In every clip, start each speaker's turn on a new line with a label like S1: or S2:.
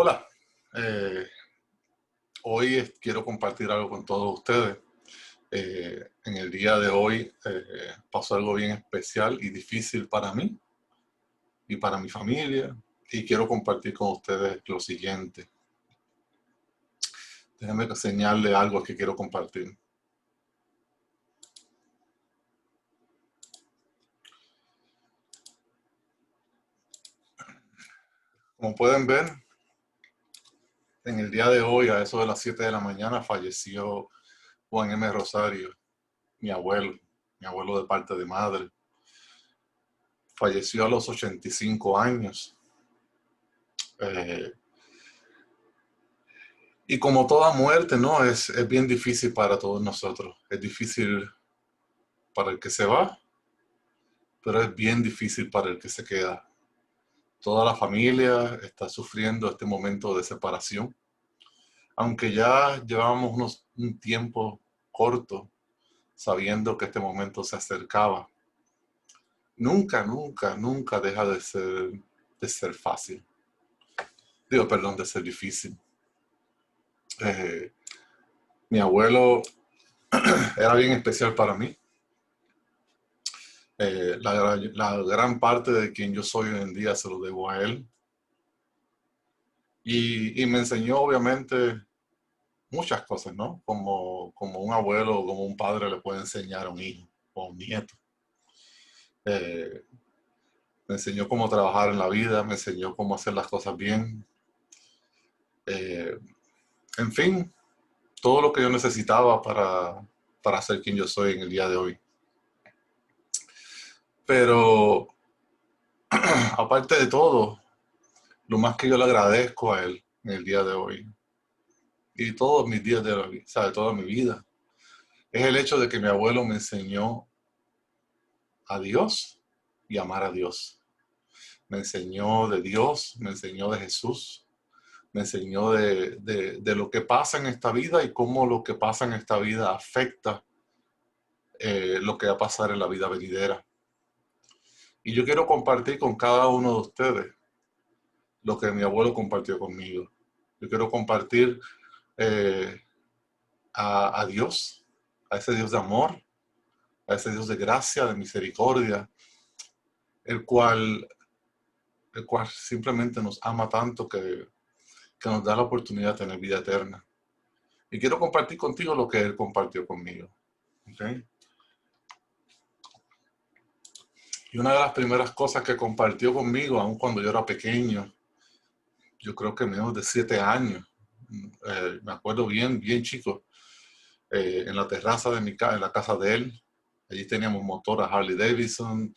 S1: Hola, eh, hoy quiero compartir algo con todos ustedes. En el día de hoy pasó algo bien especial y difícil para mí y para mi familia, y quiero compartir con ustedes lo siguiente. Déjenme enseñarle algo que quiero compartir. Como pueden ver, en el día de hoy, a eso de las 7 de la mañana, falleció Juan M. Rosario, mi abuelo, mi abuelo de parte de madre. Falleció a los 85 años. Eh, Y como toda muerte, ¿no? Es bien difícil para todos nosotros. Es difícil para el que se va, pero es bien difícil para el que se queda. Toda la familia está sufriendo este momento de separación. Aunque ya llevábamos un tiempo corto sabiendo que este momento se acercaba. Nunca deja de ser fácil. Digo, perdón, de ser difícil. Eh, Mi abuelo era bien especial para mí. La gran parte de quien yo soy hoy en día se lo debo a él. Y me enseñó obviamente muchas cosas, ¿no? Como un abuelo o como un padre le puede enseñar a un hijo o a un nieto. Eh, Me enseñó cómo trabajar en la vida, me enseñó cómo hacer las cosas bien. Eh, en fin, todo lo que yo necesitaba para ser quien yo soy en el día de hoy. Pero aparte de todo, lo más que yo le agradezco a él en el día de hoy y todos mis días de la vida, ¿sabe? Toda mi vida, es el hecho de que mi abuelo me enseñó a Dios y amar a Dios. Me enseñó de Dios, me enseñó de Jesús, me enseñó de lo que pasa en esta vida y cómo lo que pasa en esta vida afecta lo que va a pasar en la vida venidera. Y yo quiero compartir con cada uno de ustedes lo que mi abuelo compartió conmigo. Yo quiero compartir eh, a Dios, a ese Dios de amor, a ese Dios de gracia, de misericordia, el cual, el cual simplemente nos ama tanto que nos da la oportunidad de tener vida eterna. Y quiero compartir contigo lo que Él compartió conmigo. ¿Okay? Y una de las primeras cosas que compartió conmigo, aun cuando yo era pequeño, yo creo que menos de 7 años, me acuerdo bien chico, en la terraza de en la casa de él. Allí teníamos motoras Harley Davidson.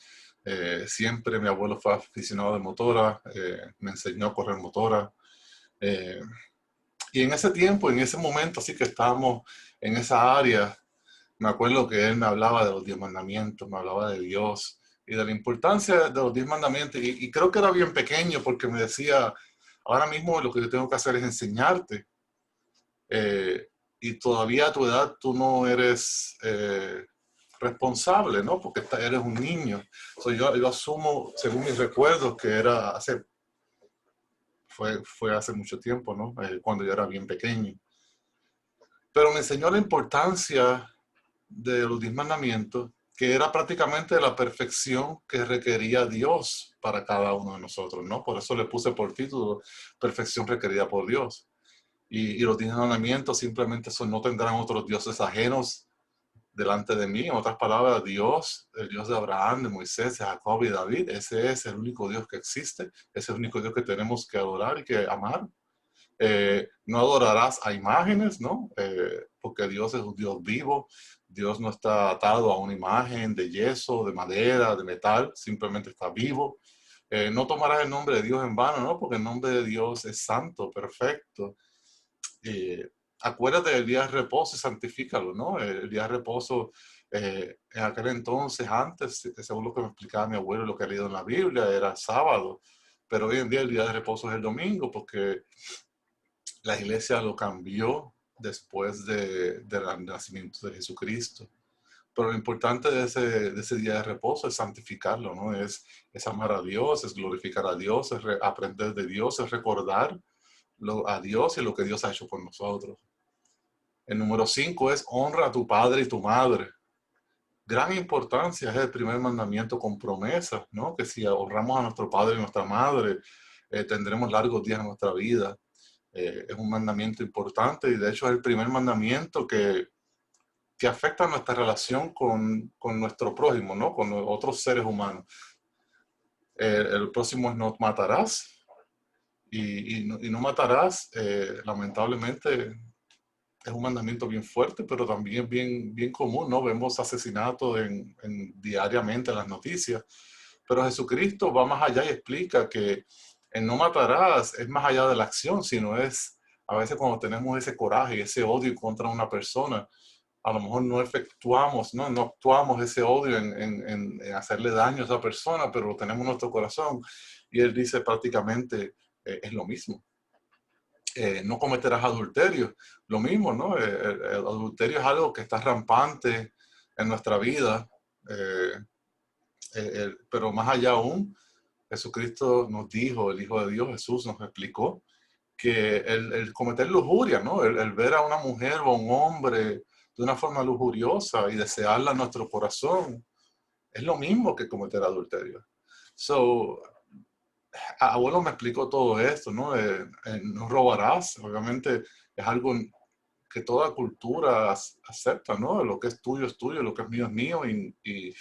S1: Siempre mi abuelo fue aficionado de motora, me enseñó a correr motora. Eh, y en ese tiempo, en ese momento, así que estábamos en esa área, me acuerdo que él me hablaba de los 10 mandamientos, me hablaba de Dios y de la importancia de los 10 mandamientos. Y creo que era bien pequeño porque me decía, ahora mismo lo que yo tengo que hacer es enseñarte. Y todavía a tu edad tú no eres responsable, ¿no? Porque eres un niño. Yo asumo, según mis recuerdos, que fue hace mucho tiempo, ¿no? Cuando yo era bien pequeño. Pero me enseñó la importancia de los 10 mandamientos, que era prácticamente la perfección que requería Dios para cada uno de nosotros, ¿no? Por eso le puse por título Perfección requerida por Dios. Y los 10 mandamientos simplemente son: no tendrán otros dioses ajenos delante de mí. En otras palabras, Dios, el Dios de Abraham, de Moisés, de Jacob y David, ese es el único Dios que existe, ese es el único Dios que tenemos que adorar y que amar. No adorarás a imágenes, ¿no? Porque Dios es un Dios vivo. Dios no está atado a una imagen de yeso, de madera, de metal, simplemente está vivo. No tomarás el nombre de Dios en vano, ¿no? Porque el nombre de Dios es santo, perfecto. eh, Acuérdate del día de reposo y santifícalo, ¿no? El día de reposo, en aquel entonces, antes, según lo que me explicaba mi abuelo, lo que ha leído en la Biblia, era el sábado, pero hoy en día el día de reposo es el domingo, porque la iglesia lo cambió después del nacimiento de Jesucristo. Pero lo importante de ese día de reposo es santificarlo, ¿no? Es amar a Dios, es glorificar a Dios, es aprender de Dios, es recordar a Dios y lo que Dios ha hecho por nosotros. El número 5 es honra a tu padre y tu madre. Gran importancia, es el primer mandamiento con promesa, ¿no? Que si honramos a nuestro padre y nuestra madre, tendremos largos días en nuestra vida. Es un mandamiento importante y de hecho es el primer mandamiento que afecta nuestra relación con nuestro prójimo, ¿no? Con otros seres humanos. El próximo es no matarás. Y no matarás, lamentablemente, es un mandamiento bien fuerte, pero también bien común, ¿no? Vemos asesinatos diariamente en las noticias. Pero Jesucristo va más allá y explica que el no matarás es más allá de la acción, sino es a veces cuando tenemos ese coraje y ese odio contra una persona, a lo mejor no efectuamos, no actuamos ese odio en hacerle daño a esa persona, pero lo tenemos en nuestro corazón. Y él dice prácticamente, es lo mismo. No cometerás adulterio. Lo mismo, ¿no? El adulterio es algo que está rampante en nuestra vida, pero más allá aún, Jesucristo nos dijo, el Hijo de Dios, Jesús nos explicó que el cometer lujuria, ¿no? El ver a una mujer o a un hombre de una forma lujuriosa y desearla en nuestro corazón, es lo mismo que cometer adulterio. So, abuelo me explicó todo esto, ¿no? No robarás, obviamente es algo que toda cultura acepta, ¿no? Lo que es tuyo, lo que es mío y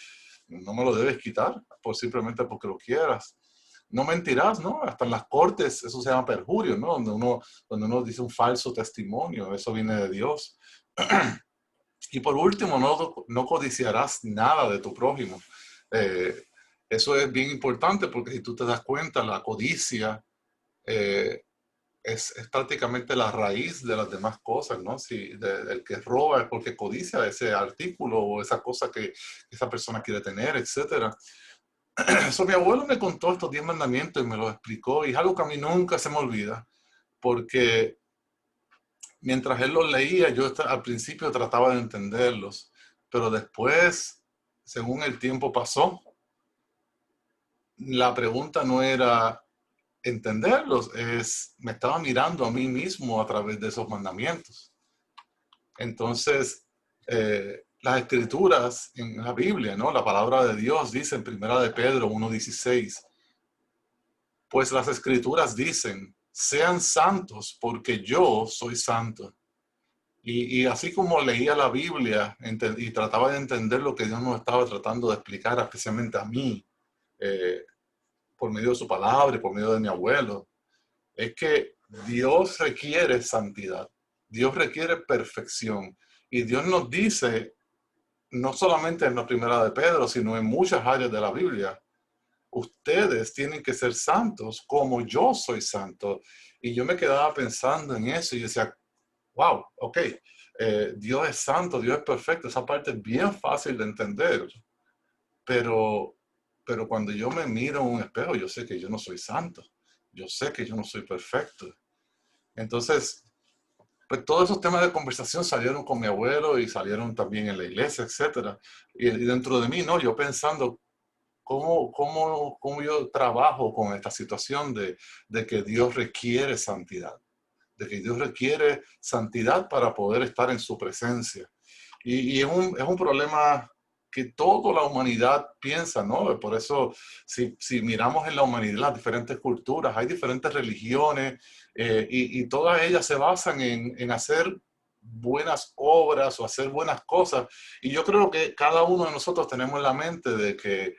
S1: no me lo debes quitar simplemente porque lo quieras. No mentirás, ¿no? Hasta en las cortes eso se llama perjurio, ¿no? Donde uno dice un falso testimonio, eso viene de Dios. Y por último, no codiciarás nada de tu prójimo. Eh, Eso es bien importante porque si tú te das cuenta, la codicia eh, es prácticamente la raíz de las demás cosas, ¿no? Si el que roba es porque codicia ese artículo o esa cosa que esa persona quiere tener, etcétera. Eso mi abuelo me contó estos 10 mandamientos y me los explicó y es algo que a mí nunca se me olvida porque mientras él los leía yo al principio trataba de entenderlos, pero después, según el tiempo pasó, la pregunta no era entenderlos, me estaba mirando a mí mismo a través de esos mandamientos. Entonces, las escrituras en la Biblia, ¿no? La palabra de Dios dice en Primera de Pedro 1:16, pues las escrituras dicen, sean santos porque yo soy santo. Y así como leía la Biblia y trataba de entender lo que Dios nos estaba tratando de explicar, especialmente a mí, eh, por medio de su palabra y por medio de mi abuelo, es que Dios requiere santidad, Dios requiere perfección. Y Dios nos dice, no solamente en la primera de Pedro, sino en muchas áreas de la Biblia, ustedes tienen que ser santos como yo soy santo. Y yo me quedaba pensando en eso y decía, wow, ok, Dios es santo, Dios es perfecto, esa parte es bien fácil de entender, pero, pero cuando yo me miro en un espejo, yo sé que yo no soy santo, yo sé que yo no soy perfecto. Entonces, pues todos esos temas de conversación salieron con mi abuelo y salieron también en la iglesia, etcétera. Y dentro de mí, ¿no? Yo pensando, ¿cómo yo trabajo con esta situación de que Dios requiere santidad? De que Dios requiere santidad para poder estar en su presencia. Y es un problema que toda la humanidad piensa, ¿no? Por eso, si miramos en la humanidad las diferentes culturas, hay diferentes religiones y todas ellas se basan en hacer buenas obras o hacer buenas cosas. Y yo creo que cada uno de nosotros tenemos en la mente de que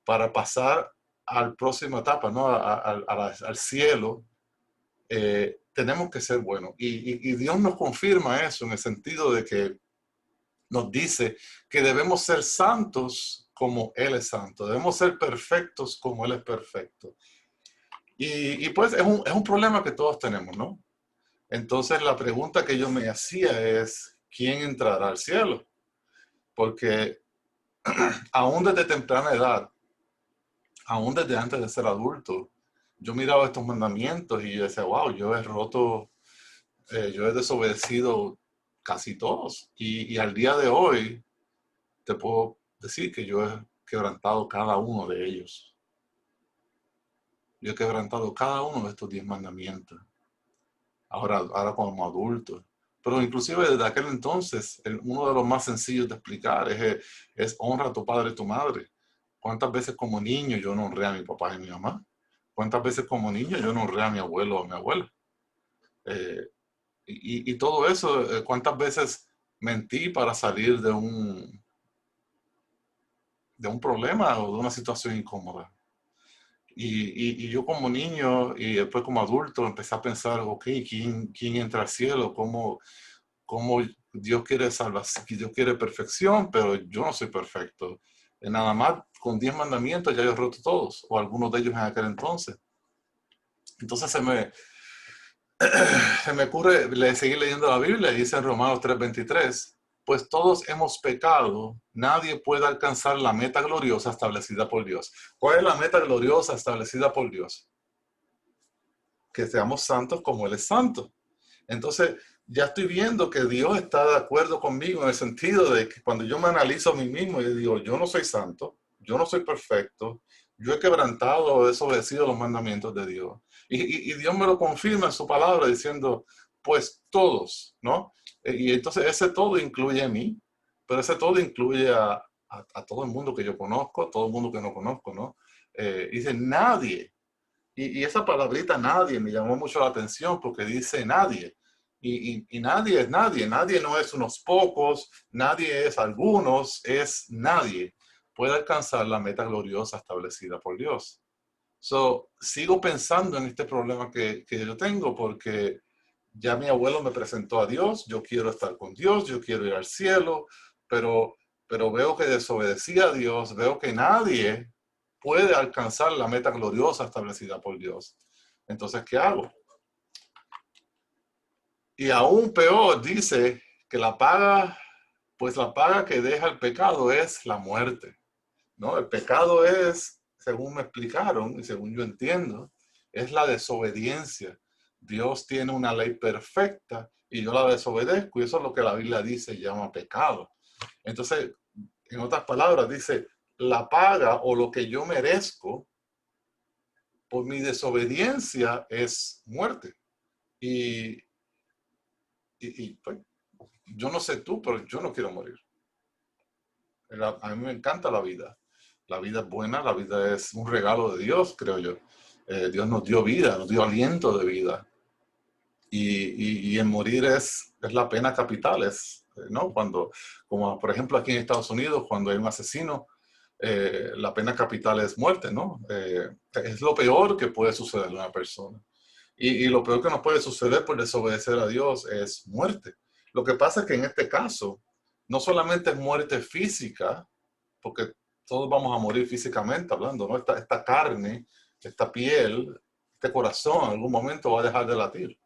S1: para pasar al próxima etapa, ¿no? Al cielo, tenemos que ser buenos. Y Dios nos confirma eso en el sentido de que nos dice que debemos ser santos como Él es santo, debemos ser perfectos como Él es perfecto. Y pues es un problema que todos tenemos, ¿no? Entonces la pregunta que yo me hacía es, ¿quién entrará al cielo? Porque aún desde temprana edad, aún desde antes de ser adulto, yo miraba estos mandamientos y yo decía, wow, yo he desobedecido casi todos. Y al día de hoy te puedo decir que yo he quebrantado cada uno de ellos. Yo he quebrantado cada uno de estos 10 mandamientos. ahora como adulto. Pero inclusive desde aquel entonces, uno de los más sencillos de explicar es honra a tu padre y tu madre. ¿Cuántas veces como niño yo no honré a mi papá y a mi mamá? ¿Cuántas veces como niño yo no honré a mi abuelo o a mi abuela? Eh, y todo eso, ¿cuántas veces mentí para salir de un problema o de una situación incómoda? Y yo como niño y después como adulto empecé a pensar, ok, ¿quién entra al cielo? ¿Cómo Dios quiere salvación? Dios quiere perfección, pero yo no soy perfecto. Nada más con 10 mandamientos ya yo he roto todos, o algunos de ellos en aquel entonces. Entonces se me ocurre seguir leyendo la Biblia y dice en Romanos 3:23, pues todos hemos pecado, nadie puede alcanzar la meta gloriosa establecida por Dios. ¿Cuál es la meta gloriosa establecida por Dios? Que seamos santos como Él es santo. Entonces, ya estoy viendo que Dios está de acuerdo conmigo en el sentido de que cuando yo me analizo a mí mismo y digo, yo no soy santo, yo no soy perfecto, yo he quebrantado o desobedecido los mandamientos de Dios. Y Dios me lo confirma en su palabra diciendo, pues todos, ¿no? Y entonces ese todo incluye a mí, pero ese todo incluye a todo el mundo que yo conozco, todo el mundo que no conozco, ¿no? Dice nadie. Y esa palabrita nadie me llamó mucho la atención porque dice nadie. Y nadie es nadie. Nadie no es unos pocos, nadie es algunos, es nadie. Puede alcanzar la meta gloriosa establecida por Dios. So, sigo pensando en este problema que yo tengo porque ya mi abuelo me presentó a Dios, yo quiero estar con Dios, yo quiero ir al cielo, pero, pero veo que desobedecí a Dios, veo que nadie puede alcanzar la meta gloriosa establecida por Dios. Entonces, ¿qué hago? Y aún peor, dice que pues la paga que deja el pecado es la muerte, ¿no? El pecado es, según me explicaron y según yo entiendo, es la desobediencia. Dios tiene una ley perfecta y yo la desobedezco y eso es lo que la Biblia dice y llama pecado. Entonces, en otras palabras, dice, la paga o lo que yo merezco por mi desobediencia es muerte. Y, pues, yo no sé tú, pero yo no quiero morir. A mí me encanta la vida. La vida es buena, la vida es un regalo de Dios, creo yo. Dios nos dio vida, nos dio aliento de vida. Y el morir es la pena capital, ¿no? Como por ejemplo aquí en Estados Unidos, cuando hay un asesino, la pena capital es muerte, ¿no? Es lo peor que puede suceder a una persona. Y lo peor que nos puede suceder por desobedecer a Dios es muerte. Lo que pasa es que en este caso, no solamente es muerte física, porque todos vamos a morir físicamente hablando, ¿no? Esta carne, esta piel, este corazón en algún momento va a dejar de latir,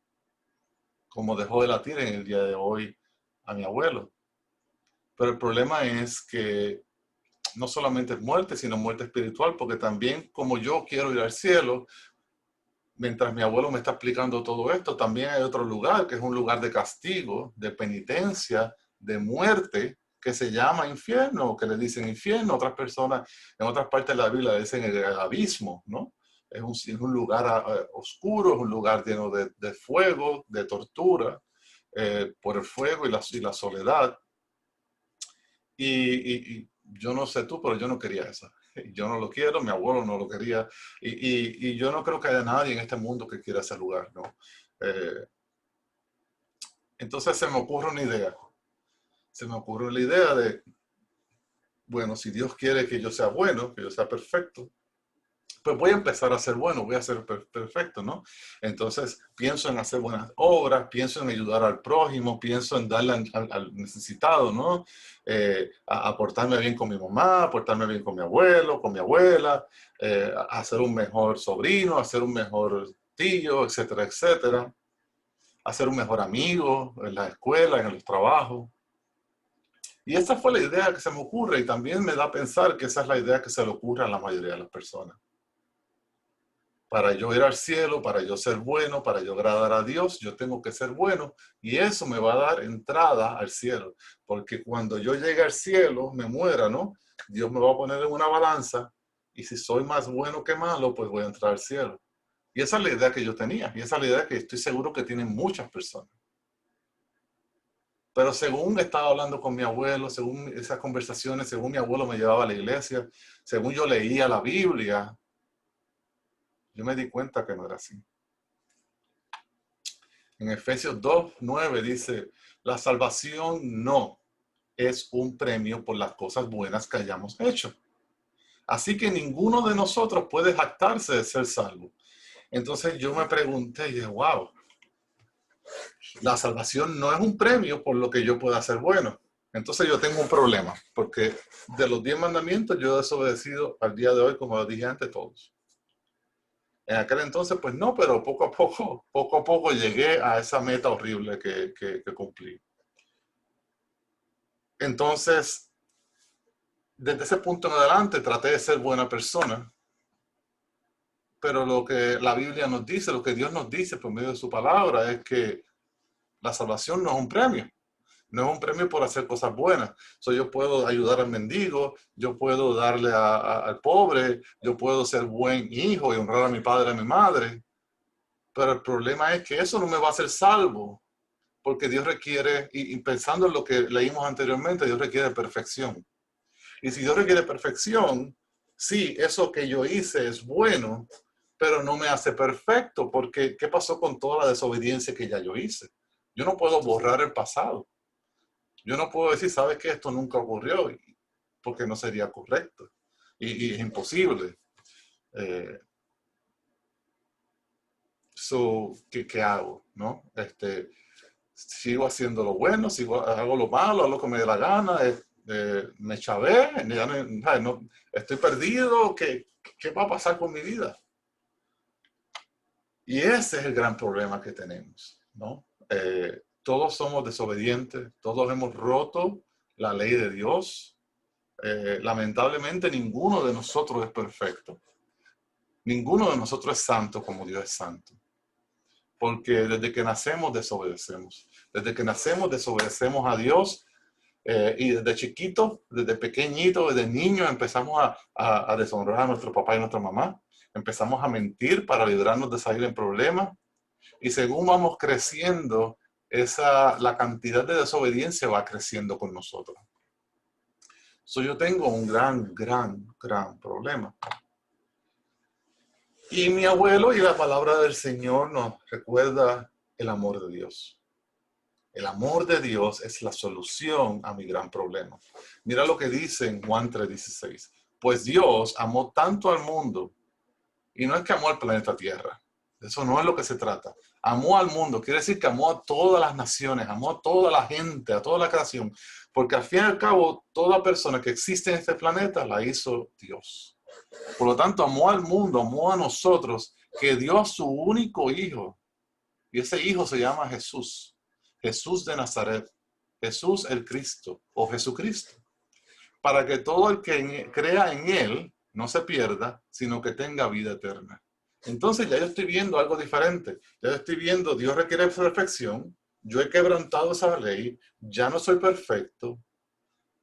S1: como dejó de latir en el día de hoy a mi abuelo. Pero el problema es que no solamente es muerte, sino muerte espiritual, porque también como yo quiero ir al cielo, mientras mi abuelo me está explicando todo esto, también hay otro lugar, que es un lugar de castigo, de penitencia, de muerte, que se llama infierno, que le dicen infierno. Otras personas, en otras partes de la Biblia, le dicen el abismo, ¿no? Es un lugar oscuro, es un lugar lleno de fuego, de tortura, por el fuego y la soledad. Y yo no sé tú, pero yo no quería eso. Yo no lo quiero, mi abuelo no lo quería. Y yo no creo que haya nadie en este mundo que quiera ese lugar, ¿no? Eh, entonces se me ocurre una idea. Se me ocurre la idea de, bueno, si Dios quiere que yo sea bueno, que yo sea perfecto, pues voy a empezar a ser bueno, voy a ser perfecto, ¿no? Entonces pienso en hacer buenas obras, pienso en ayudar al prójimo, pienso en darle al necesitado, ¿no? A portarme bien con mi mamá, a portarme bien con mi abuelo, con mi abuela, a ser un mejor sobrino, a ser un mejor tío, etcétera, etcétera. A ser un mejor amigo en la escuela, en los trabajos. Y esa fue la idea que se me ocurre y también me da a pensar que esa es la idea que se le ocurre a la mayoría de las personas. Para yo ir al cielo, para yo ser bueno, para yo agradar a Dios, yo tengo que ser bueno y eso me va a dar entrada al cielo. Porque cuando yo llegue al cielo, me muera, ¿no? Dios me va a poner en una balanza y si soy más bueno que malo, pues voy a entrar al cielo. Y esa es la idea que yo tenía. Y esa es la idea que estoy seguro que tienen muchas personas. Pero según estaba hablando con mi abuelo, según esas conversaciones, según mi abuelo me llevaba a la iglesia, según yo leía la Biblia, yo me di cuenta que no era así. En Efesios 2:9 dice, la salvación no es un premio por las cosas buenas que hayamos hecho. Así que ninguno de nosotros puede jactarse de ser salvo. Entonces yo me pregunté y dije, wow, la salvación no es un premio por lo que yo pueda hacer bueno. Entonces yo tengo un problema, porque de los 10 mandamientos yo he desobedecido al día de hoy, como lo dije antes, todos. En aquel entonces, pues no, pero poco a poco llegué a esa meta horrible que cumplí. Entonces, desde ese punto en adelante traté de ser buena persona, pero lo que la Biblia nos dice, lo que Dios nos dice por medio de su palabra es que la salvación no es un premio. No es un premio por hacer cosas buenas. Yo puedo ayudar al mendigo, yo puedo darle al pobre, yo puedo ser buen hijo y honrar a mi padre y a mi madre. Pero el problema es que eso no me va a hacer salvo, porque Dios requiere, y pensando en lo que leímos anteriormente, Dios requiere perfección. Y si Dios requiere perfección, sí, eso que yo hice es bueno, pero no me hace perfecto, porque ¿qué pasó con toda la desobediencia que ya yo hice? Yo no puedo borrar el pasado. Yo no puedo decir, ¿sabes qué? Esto nunca ocurrió, porque no sería correcto. Y es imposible. ¿Qué hago? ¿No? Sigo haciendo lo bueno, hago lo malo, hago lo que me dé la gana, me chavé, estoy perdido, ¿qué va a pasar con mi vida? Y ese es el gran problema que tenemos, ¿no? Todos somos desobedientes, todos hemos roto la ley de Dios. Lamentablemente ninguno de nosotros es perfecto. Ninguno de nosotros es santo como Dios es santo. Porque desde que nacemos desobedecemos. Desde que nacemos desobedecemos a Dios. Y desde chiquito, desde pequeñito, desde niño empezamos a deshonrar a nuestro papá y nuestra mamá. Empezamos a mentir para librarnos de salir en problemas. Y según vamos creciendo, la cantidad de desobediencia va creciendo con nosotros. Yo tengo un gran problema. Y mi abuelo y la palabra del Señor nos recuerda el amor de Dios. El amor de Dios es la solución a mi gran problema. Mira lo que dice en Juan 3:16. Pues Dios amó tanto al mundo, y no es que amó al planeta Tierra. Eso no es lo que se trata. Amó al mundo, quiere decir que amó a todas las naciones, amó a toda la gente, a toda la creación. Porque al fin y al cabo, toda persona que existe en este planeta la hizo Dios. Por lo tanto, amó al mundo, amó a nosotros, que dio a su único hijo. Y ese hijo se llama Jesús. Jesús de Nazaret. Jesús el Cristo o Jesucristo. Para que todo el que crea en él no se pierda, sino que tenga vida eterna. Entonces ya yo estoy viendo algo diferente. Ya yo estoy viendo, Dios requiere perfección. Yo he quebrantado esa ley. Ya no soy perfecto.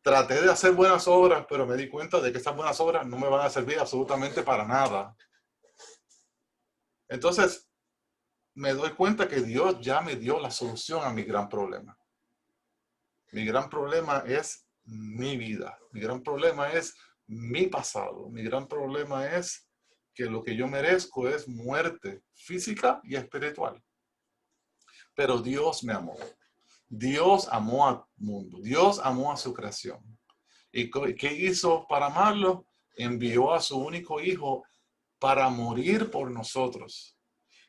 S1: Traté de hacer buenas obras, pero me di cuenta de que esas buenas obras no me van a servir absolutamente para nada. Entonces, me doy cuenta que Dios ya me dio la solución a mi gran problema. Mi gran problema es mi vida. Mi gran problema es mi pasado. Mi gran problema es que lo que yo merezco es muerte física y espiritual. Pero Dios me amó. Dios amó al mundo. Dios amó a su creación. ¿Y qué hizo para amarlo? Envió a su único hijo para morir por nosotros.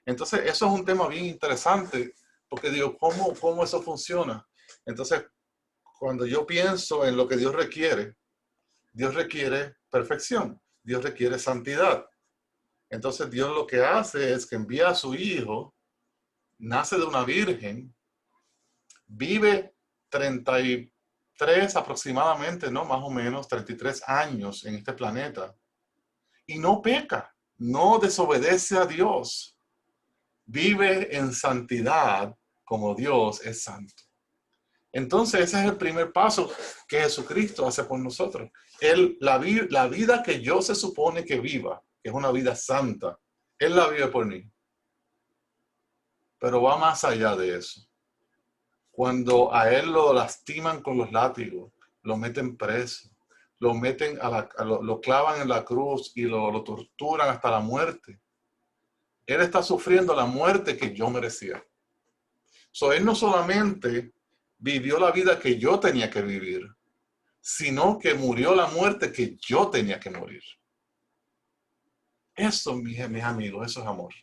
S1: Entonces, eso es un tema bien interesante, porque digo, ¿cómo eso funciona? Entonces, cuando yo pienso en lo que Dios requiere perfección, Dios requiere santidad. Entonces, Dios lo que hace es que envía a su hijo, nace de una virgen, vive 33 aproximadamente, ¿no? Más o menos 33 años en este planeta y no peca, no desobedece a Dios. Vive en santidad como Dios es santo. Entonces ese es el primer paso que Jesucristo hace por nosotros. La vida que yo se supone que viva, que es una vida santa, Él la vive por mí. Pero va más allá de eso. Cuando a él lo lastiman con los látigos, lo meten preso, lo clavan en la cruz y lo torturan hasta la muerte. Él está sufriendo la muerte que yo merecía. Él no solamente vivió la vida que yo tenía que vivir, sino que murió la muerte que yo tenía que morir. Eso, mis amigos, eso es amor.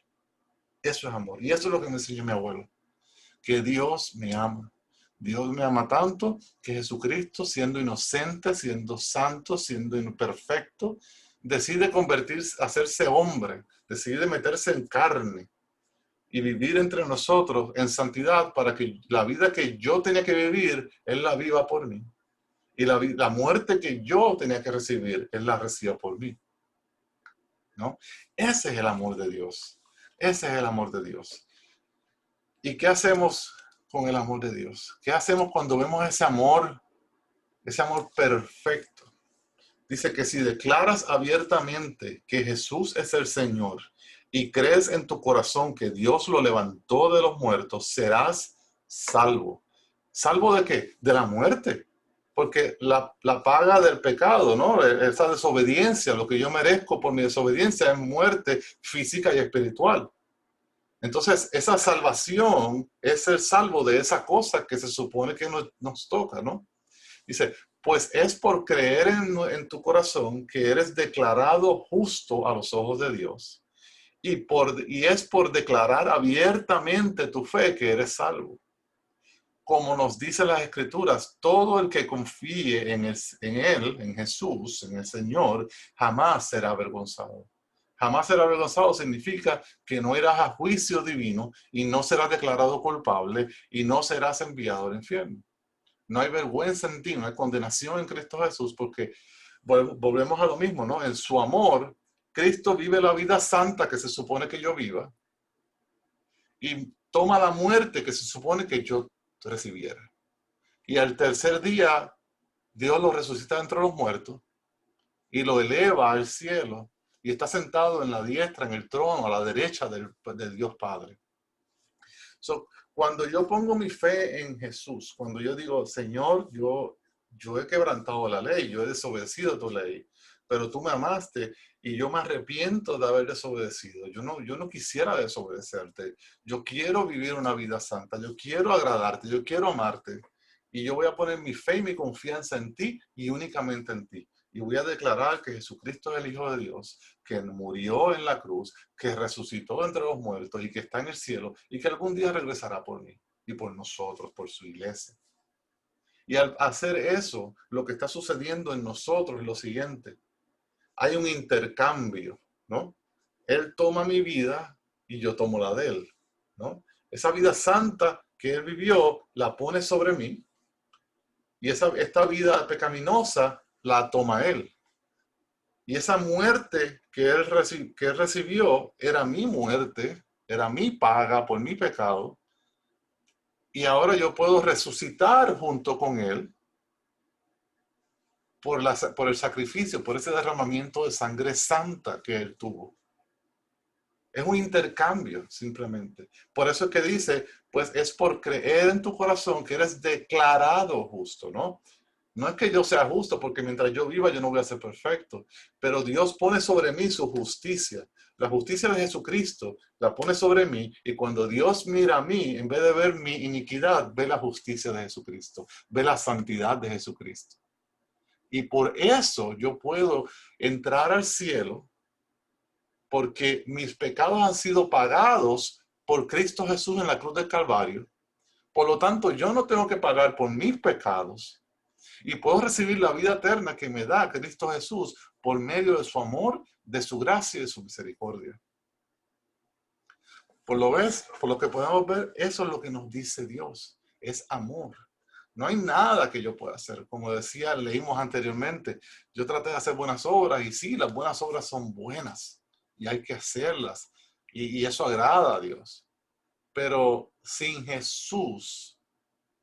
S1: Eso es amor. Y eso es lo que me enseñó mi abuelo. Que Dios me ama. Dios me ama tanto que Jesucristo, siendo inocente, siendo santo, siendo imperfecto, decide convertirse, hacerse hombre, decide meterse en carne y vivir entre nosotros en santidad para que la vida que yo tenía que vivir, Él la viva por mí. Y la muerte que yo tenía que recibir, Él la reciba por mí. ¿No? Ese es el amor de Dios. Ese es el amor de Dios. ¿Y qué hacemos con el amor de Dios? ¿Qué hacemos cuando vemos ese amor perfecto? Dice que si declaras abiertamente que Jesús es el Señor y crees en tu corazón que Dios lo levantó de los muertos, serás salvo. ¿Salvo de qué? De la muerte. Porque la paga del pecado, ¿no? Esa desobediencia, lo que yo merezco por mi desobediencia es muerte física y espiritual. Entonces, esa salvación es ser salvo de esa cosa que se supone que nos toca, ¿no? Dice, pues es por creer en tu corazón que eres declarado justo a los ojos de Dios. Y es por declarar abiertamente tu fe que eres salvo. Como nos dicen las Escrituras, todo el que confíe en Él, en Jesús, en el Señor, jamás será avergonzado. Jamás será avergonzado significa que no irás a juicio divino y no serás declarado culpable y no serás enviado al infierno. No hay vergüenza en ti, no hay condenación en Cristo Jesús, porque volvemos a lo mismo, ¿no? En su amor, Cristo vive la vida santa que se supone que yo viva y toma la muerte que se supone que yo recibiera. Y al tercer día, Dios lo resucita entre los muertos y lo eleva al cielo y está sentado en la diestra, en el trono, a la derecha del Dios Padre. Cuando yo pongo mi fe en Jesús, cuando yo digo, Señor, yo he quebrantado la ley, yo he desobedecido tu ley, pero tú me amaste y yo me arrepiento de haber desobedecido. Yo no quisiera desobedecerte. Yo quiero vivir una vida santa, yo quiero agradarte, yo quiero amarte. Y yo voy a poner mi fe y mi confianza en ti y únicamente en ti. Y voy a declarar que Jesucristo es el Hijo de Dios, que murió en la cruz, que resucitó entre los muertos y que está en el cielo y que algún día regresará por mí y por nosotros, por su iglesia. Y al hacer eso, lo que está sucediendo en nosotros es lo siguiente. Hay un intercambio, ¿no? Él toma mi vida y yo tomo la de él, ¿no? Esa vida santa que él vivió, la pone sobre mí y esta vida pecaminosa la toma él. Y esa muerte que él recibió era mi muerte, era mi paga por mi pecado. Y ahora yo puedo resucitar junto con él por el sacrificio, por ese derramamiento de sangre santa que él tuvo. Es un intercambio, simplemente. Por eso es que dice, pues es por creer en tu corazón que eres declarado justo, ¿no? No es que yo sea justo, porque mientras yo viva yo no voy a ser perfecto, pero Dios pone sobre mí su justicia. La justicia de Jesucristo la pone sobre mí y cuando Dios mira a mí, en vez de ver mi iniquidad, ve la justicia de Jesucristo, ve la santidad de Jesucristo. Y por eso yo puedo entrar al cielo porque mis pecados han sido pagados por Cristo Jesús en la cruz del Calvario. Por lo tanto, yo no tengo que pagar por mis pecados y puedo recibir la vida eterna que me da Cristo Jesús por medio de su amor, de su gracia y de su misericordia. Por lo que podemos ver, eso es lo que nos dice Dios, es amor. No hay nada que yo pueda hacer. Como decía, leímos anteriormente, yo traté de hacer buenas obras y sí, las buenas obras son buenas y hay que hacerlas y eso agrada a Dios. Pero sin Jesús,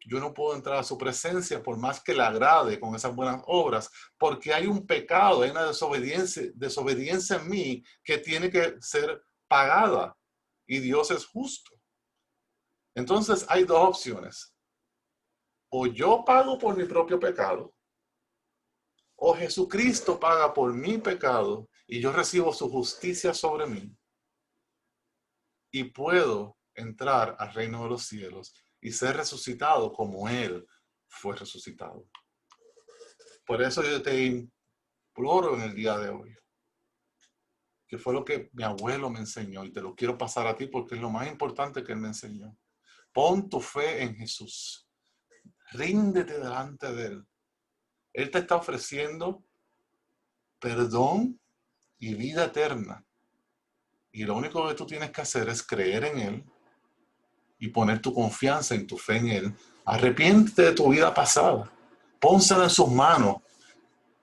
S1: yo no puedo entrar a su presencia por más que le agrade con esas buenas obras, porque hay un pecado, hay una desobediencia en mí que tiene que ser pagada y Dios es justo. Entonces hay dos opciones. O yo pago por mi propio pecado, o Jesucristo paga por mi pecado y yo recibo su justicia sobre mí y puedo entrar al reino de los cielos y ser resucitado como Él fue resucitado. Por eso yo te imploro en el día de hoy, que fue lo que mi abuelo me enseñó y te lo quiero pasar a ti porque es lo más importante que él me enseñó. Pon tu fe en Jesús. Ríndete delante de Él. Él te está ofreciendo perdón y vida eterna. Y lo único que tú tienes que hacer es creer en Él y poner tu confianza en tu fe en Él. Arrepiéntete de tu vida pasada. Pónsela en sus manos.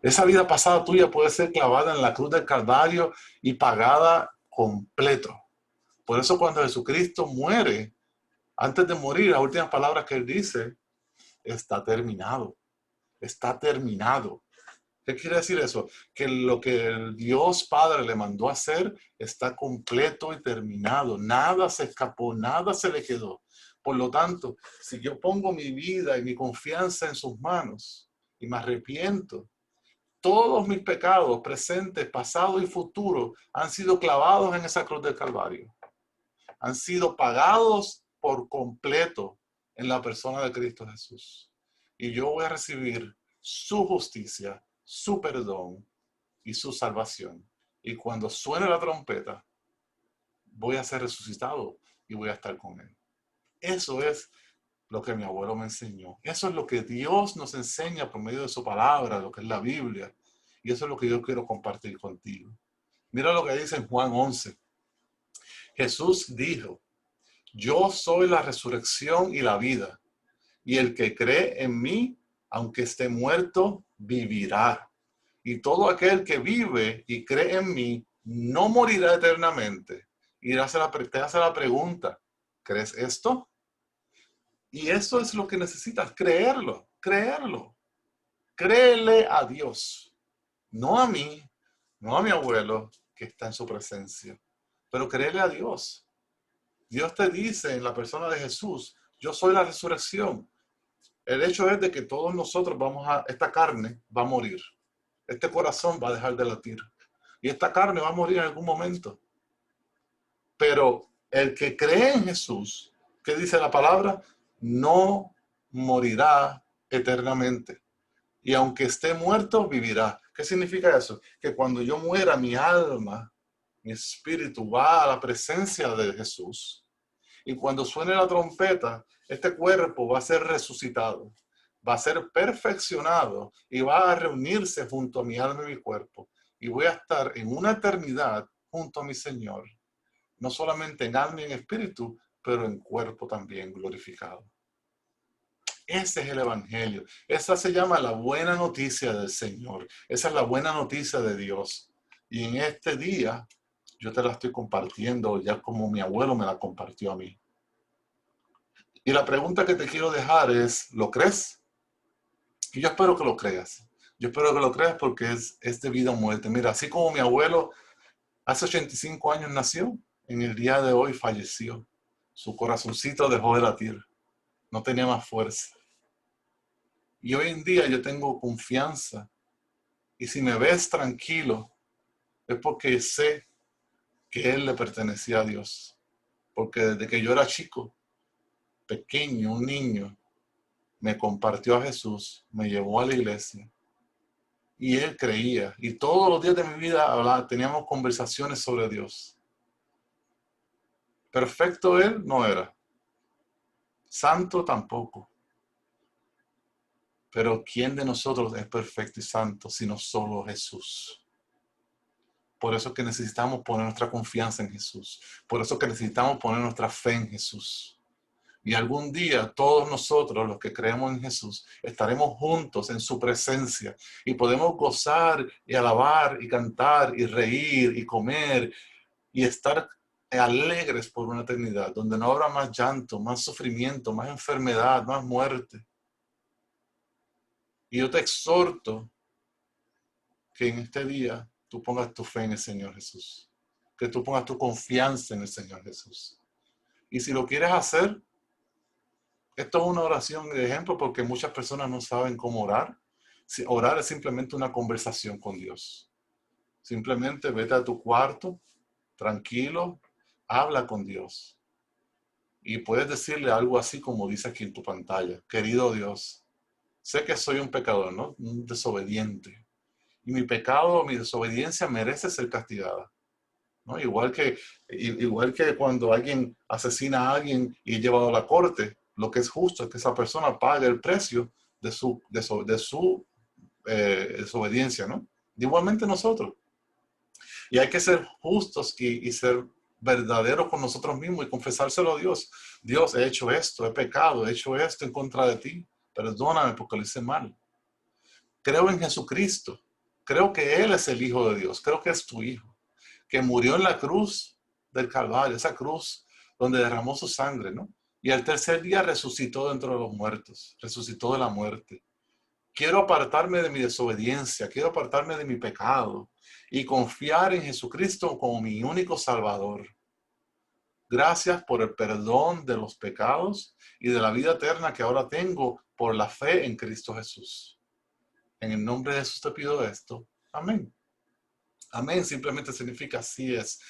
S1: Esa vida pasada tuya puede ser clavada en la cruz del Calvario y pagada completo. Por eso cuando Jesucristo muere, antes de morir, las últimas palabras que Él dice, está terminado. Está terminado. ¿Qué quiere decir eso? Que lo que el Dios Padre le mandó a hacer está completo y terminado. Nada se escapó, nada se le quedó. Por lo tanto, si yo pongo mi vida y mi confianza en sus manos y me arrepiento, todos mis pecados, presentes, pasados y futuros, han sido clavados en esa cruz del Calvario. Han sido pagados por completo en la persona de Cristo Jesús. Y yo voy a recibir su justicia, su perdón y su salvación. Y cuando suene la trompeta, voy a ser resucitado y voy a estar con Él. Eso es lo que mi abuelo me enseñó. Eso es lo que Dios nos enseña por medio de su palabra, lo que es la Biblia. Y eso es lo que yo quiero compartir contigo. Mira lo que dice en Juan 11. Jesús dijo, yo soy la resurrección y la vida. Y el que cree en mí, aunque esté muerto, vivirá. Y todo aquel que vive y cree en mí, no morirá eternamente. Y te hace la pregunta, ¿crees esto? Y eso es lo que necesitas, creerlo, creerlo. Créele a Dios, no a mí, no a mi abuelo que está en su presencia, pero créele a Dios. Dios te dice en la persona de Jesús, yo soy la resurrección. El hecho es de que todos nosotros esta carne va a morir. Este corazón va a dejar de latir. Y esta carne va a morir en algún momento. Pero el que cree en Jesús, ¿qué dice la palabra? No morirá eternamente. Y aunque esté muerto, vivirá. ¿Qué significa eso? Que cuando yo muera, mi alma, mi espíritu va a la presencia de Jesús. Y cuando suene la trompeta, este cuerpo va a ser resucitado, va a ser perfeccionado y va a reunirse junto a mi alma y mi cuerpo. Y voy a estar en una eternidad junto a mi Señor, no solamente en alma y en espíritu, pero en cuerpo también glorificado. Ese es el Evangelio. Esa se llama la buena noticia del Señor. Esa es la buena noticia de Dios. Y en este día yo te la estoy compartiendo ya como mi abuelo me la compartió a mí. Y la pregunta que te quiero dejar es, ¿lo crees? Y yo espero que lo creas. Yo espero que lo creas porque es de vida o muerte. Mira, así como mi abuelo hace 85 años nació, en el día de hoy falleció. Su corazoncito dejó de latir. No tenía más fuerza. Y hoy en día yo tengo confianza. Y si me ves tranquilo, es porque sé que Él le pertenecía a Dios. Porque desde que yo era chico, pequeño, un niño, me compartió a Jesús, me llevó a la iglesia. Y Él creía. Y todos los días de mi vida teníamos conversaciones sobre Dios. Perfecto Él no era. Santo tampoco. Pero ¿quién de nosotros es perfecto y santo sino solo Jesús? Por eso es que necesitamos poner nuestra confianza en Jesús. Por eso es que necesitamos poner nuestra fe en Jesús. Y algún día todos nosotros, los que creemos en Jesús, estaremos juntos en su presencia y podemos gozar y alabar y cantar y reír y comer y estar alegres por una eternidad, donde no habrá más llanto, más sufrimiento, más enfermedad, más muerte. Y yo te exhorto que en este día tú pongas tu fe en el Señor Jesús. que tú pongas tu confianza en el Señor Jesús. Y si lo quieres hacer, esto es una oración de ejemplo porque muchas personas no saben cómo orar. Orar es simplemente una conversación con Dios. Simplemente vete a tu cuarto, tranquilo, habla con Dios. Y puedes decirle algo así como dice aquí en tu pantalla. Querido Dios, sé que soy un pecador, ¿no? Un desobediente. Y mi pecado, mi desobediencia merece ser castigada, ¿no? Igual que cuando alguien asesina a alguien y es llevado a la corte, lo que es justo es que esa persona pague el precio de su desobediencia, ¿no? Igualmente nosotros. Y hay que ser justos y ser verdaderos con nosotros mismos y confesárselo a Dios. Dios, he hecho esto, he pecado, he hecho esto en contra de ti. Perdóname porque lo hice mal. Creo en Jesucristo. Creo que Él es el Hijo de Dios. Creo que es tu Hijo. Que murió en la cruz del Calvario, esa cruz donde derramó su sangre, ¿no? Y al tercer día resucitó dentro de los muertos, resucitó de la muerte. Quiero apartarme de mi desobediencia, quiero apartarme de mi pecado y confiar en Jesucristo como mi único Salvador. Gracias por el perdón de los pecados y de la vida eterna que ahora tengo por la fe en Cristo Jesús. En el nombre de Jesús te pido esto. Amén. Amén simplemente significa así es.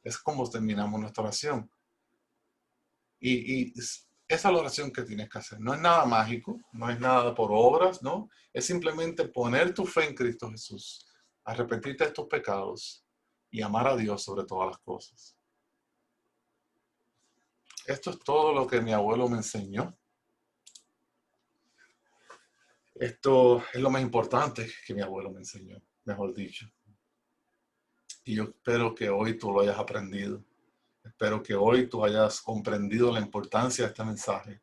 S1: Es como terminamos nuestra oración. Y esa es la oración que tienes que hacer. No es nada mágico, no es nada por obras, ¿no? Es simplemente poner tu fe en Cristo Jesús, arrepentirte de tus pecados y amar a Dios sobre todas las cosas. Esto es todo lo que mi abuelo me enseñó. Esto es lo más importante que mi abuelo me enseñó, mejor dicho. Y yo espero que hoy tú lo hayas aprendido. Espero que hoy tú hayas comprendido la importancia de este mensaje.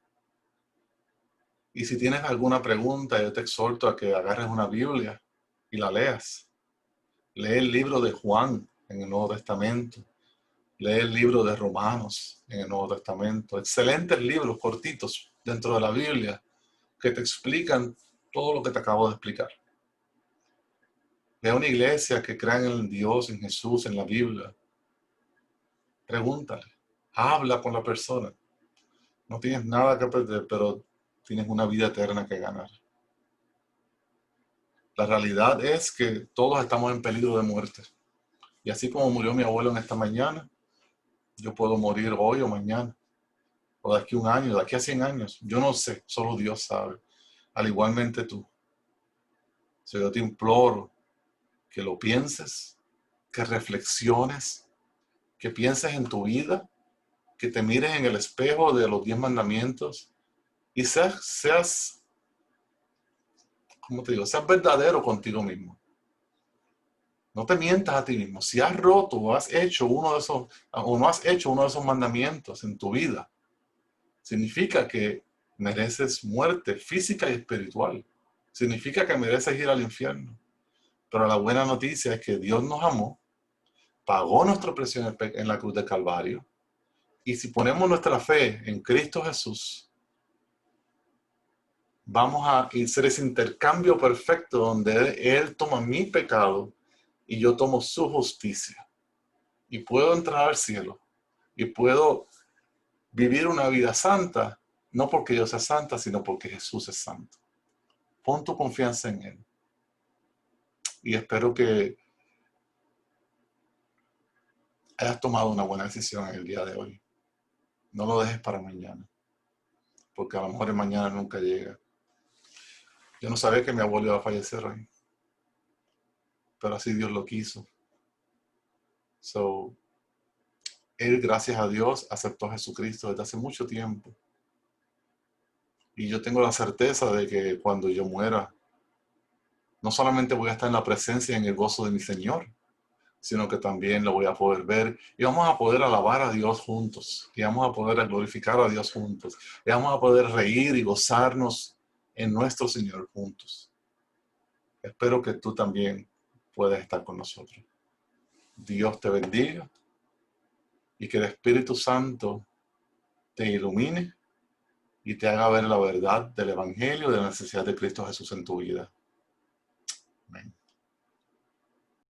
S1: Y si tienes alguna pregunta, yo te exhorto a que agarres una Biblia y la leas. Lee el libro de Juan en el Nuevo Testamento. Lee el libro de Romanos en el Nuevo Testamento. Excelentes libros cortitos dentro de la Biblia que te explican todo lo que te acabo de explicar. Ve a una iglesia que crea en Dios, en Jesús, en la Biblia. Pregúntale. Habla con la persona. No tienes nada que perder, pero tienes una vida eterna que ganar. La realidad es que todos estamos en peligro de muerte. Y así como murió mi abuelo en esta mañana, yo puedo morir hoy o mañana, o de aquí a un año, de aquí a 100 años. Yo no sé, solo Dios sabe. Al igualmente tú. So, yo te imploro que lo pienses, que reflexiones, que pienses en tu vida, que te mires en el espejo de los 10 mandamientos y seas, ¿cómo te digo? Seas verdadero contigo mismo. No te mientas a ti mismo. Si has roto o has hecho uno de esos, o no has hecho uno de esos mandamientos en tu vida, significa que mereces muerte física y espiritual. Significa que mereces ir al infierno. Pero la buena noticia es que Dios nos amó, pagó nuestra precio en la cruz de Calvario. Y si ponemos nuestra fe en Cristo Jesús, vamos a hacer ese intercambio perfecto donde Él toma mi pecado y yo tomo su justicia. Y puedo entrar al cielo y puedo vivir una vida santa, no porque yo sea santa, sino porque Jesús es santo. Pon tu confianza en Él. Y espero que hayas tomado una buena decisión en el día de hoy. No lo dejes para mañana, porque a lo mejor el mañana nunca llega. Yo no sabía que mi abuelo iba a fallecer hoy, pero así Dios lo quiso. So, Él, gracias a Dios, aceptó a Jesucristo desde hace mucho tiempo. Y yo tengo la certeza de que cuando yo muera, no solamente voy a estar en la presencia y en el gozo de mi Señor, sino que también lo voy a poder ver y vamos a poder alabar a Dios juntos, y vamos a poder glorificar a Dios juntos, y vamos a poder reír y gozarnos en nuestro Señor juntos. Espero que tú también puedas estar con nosotros. Dios te bendiga y que el Espíritu Santo te ilumine y te haga ver la verdad del Evangelio y de la necesidad de Cristo Jesús en tu vida.